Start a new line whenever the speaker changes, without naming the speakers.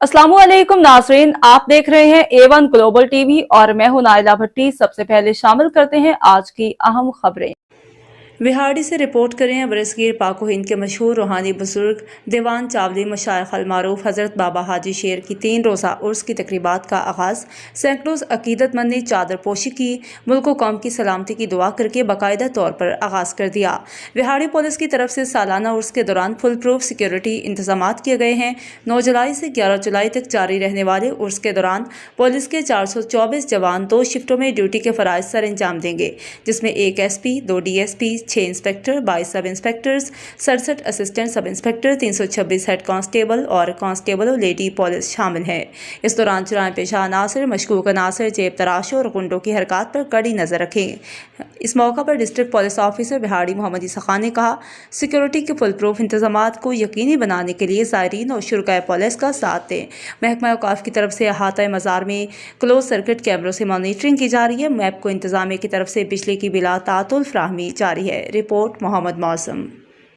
अस्सलामु अलैकुम नाज़रीन, आप देख रहे हैं A1 ग्लोबल टीवी और मैं हूं नाइला भट्टी। सबसे पहले शामिल करते हैं आज की अहम खबरें। विहाड़ी से रिपोर्ट करें। बरसगीर पाको हिंद के मशहूर रूहानी बुजुर्ग दीवान चावली मशाइख अल मारूफ हज़रत बाबा हाजी शेर की 3 रोज़ा उर्स की तकरीबात का आगाज़ सैकड़ों अकीदतमंद ने चादर पोशी की, मुल्क व कौम की सलामती की दुआ करके बाकायदा तौर पर आगाज़ कर दिया। विहाड़ी पुलिस की तरफ से सालाना उर्स के दौरान फुल प्रूफ सिक्योरिटी इंतजाम किए गए हैं। 9 जुलाई से 11 जुलाई तक जारी रहने वाले उर्स के दौरान पुलिस के 424 जवान 2 शिफ्टों में ड्यूटी के फ़राइज़ सर अंजाम देंगे, जिसमें 1 SP, 2 DSP, 6 इंस्पेक्टर, 22 सब inspectors, 67 assistant sub inspector, 326 head constable और कांस्टेबल और लेडी पुलिस शामिल हैं। इस दौरान जुराम पेशा अनासर, मशकूक अनासर, जेब तराशों और गुंडों की हरकत पर कड़ी नज़र रखें। इस मौका पर डिस्ट्रिक्ट पुलिस ऑफिसर बिहाड़ी मोहम्मद इसा खान ने कहा, सिक्योरिटी के फुल प्रूफ इंतजाम को यकीनी बनाने के लिए ज़ायरीन और शुरकाए पुलिस का साथ दें। महकमा औकाफ की तरफ से अहाता मज़ार में क्लोज सर्किट कैमरों से मॉनिटरिंग की जा रही है। मैप को इंतजामिया की तरफ से बिजली की बिला तातुल फ्राहमी जारी है। रिपोर्ट मोहम्मद मौसम।